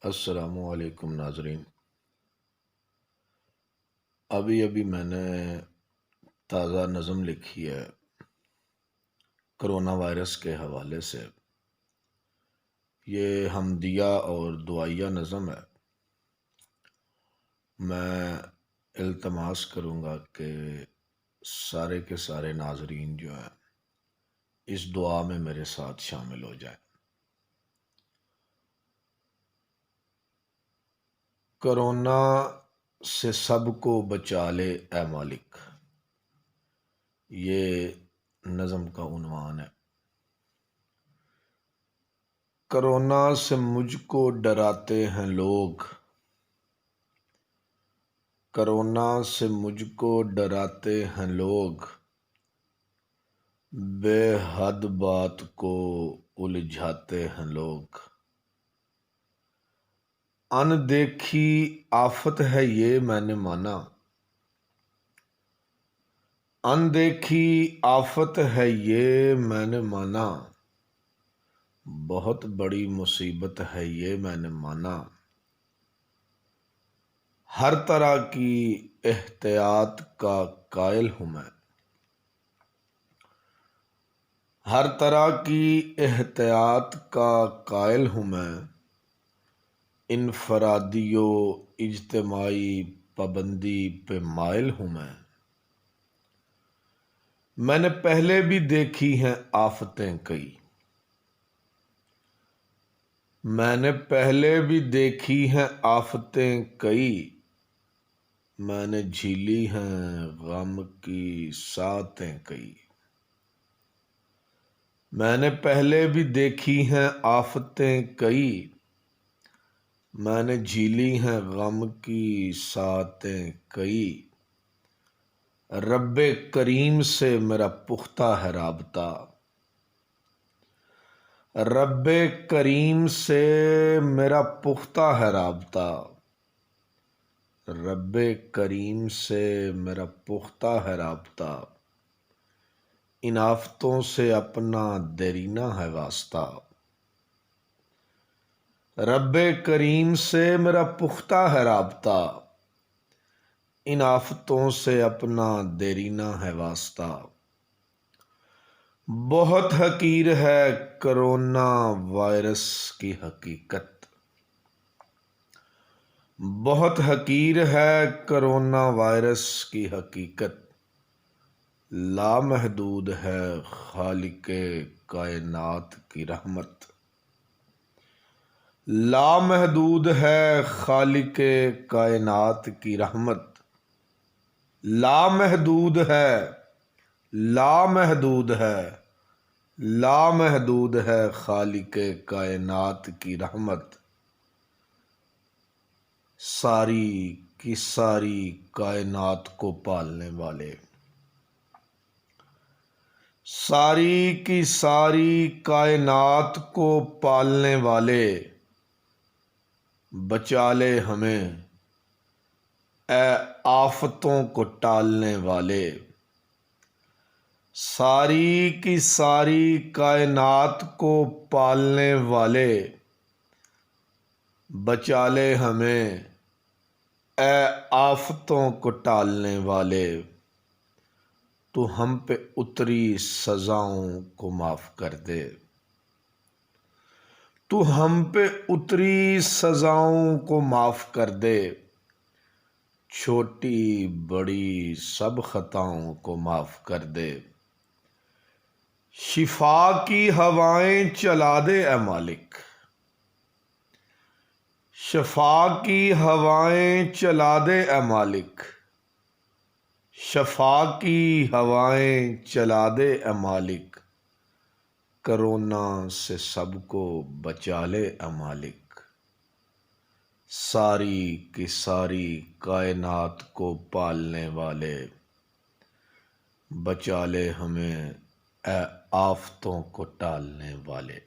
السلام علیکم ناظرین۔ ابھی میں نے تازہ نظم لکھی ہے کرونا وائرس کے حوالے سے۔ یہ حمدیہ اور دعائیہ نظم ہے۔ میں التماس کروں گا کہ سارے کے سارے ناظرین جو ہیں اس دعا میں میرے ساتھ شامل ہو جائیں۔ کرونا سے سب کو بچا لے اے مالک، یہ نظم کا عنوان ہے۔ کرونا سے مجھ کو ڈراتے ہیں لوگ، کرونا سے مجھ کو ڈراتے ہیں لوگ، بے حد بات کو الجھاتے ہیں لوگ۔ ان دیکھی آفت ہے یہ میں نے مانا، ان دیکھی آفت ہے یہ میں نے مانا، بہت بڑی مصیبت ہے یہ میں نے مانا۔ ہر طرح کی احتیاط کا قائل ہوں میں، ہر طرح کی احتیاط کا قائل ہوں میں، انفرادی و اجتماعی پابندی پہ مائل ہوں میں نے پہلے بھی دیکھی ہیں آفتیں کئی، میں نے پہلے بھی دیکھی ہیں آفتیں کئی، میں نے جھیلی ہیں غم کی ساتیں کئی۔ میں نے پہلے بھی دیکھی ہیں آفتیں کئی، میں نے جھیلی ہیں غم کی ساتیں کئی۔ رب کریم سے میرا پختہ ہے رابطہ، رب کریم سے میرا پختہ ہے رابطہ، رب کریم سے میرا پختہ ہے رابطہ، ان آفتوں سے اپنا دیرینہ ہے واسطہ۔ رب کریم سے میرا پختہ ہے رابطہ، ان آفتوں سے اپنا دیرینہ ہے واسطہ۔ بہت حقیر ہے کرونا وائرس کی حقیقت، بہت حقیر ہے کرونا وائرس کی حقیقت، لامحدود ہے خالق کائنات کی رحمت، لامحدود ہے خالق کائنات کی رحمت، لامحدود ہے، لامحدود ہے، لامحدود ہے خالق کائنات کی رحمت۔ ساری کی ساری کائنات کو پالنے والے، ساری کی ساری کائنات کو پالنے والے، بچا لے ہمیں اے آفتوں کو ٹالنے والے۔ ساری کی ساری کائنات کو پالنے والے، بچا لے ہمیں اے آفتوں کو ٹالنے والے۔ تو ہم پہ اتری سزاؤں کو معاف کر دے، تو ہم پہ اتری سزاؤں کو معاف کر دے، چھوٹی بڑی سب خطاؤں کو معاف کر دے۔ شفا کی ہوائیں چلا دے اے مالک، شفا کی ہوائیں چلا دے اے مالک، شفا کی ہوائیں چلا دے اے مالک، کرونا سے سب کو بچا لے اے مالک۔ ساری کی ساری کائنات کو پالنے والے، بچا لے ہمیں اے آفتوں کو ٹالنے والے۔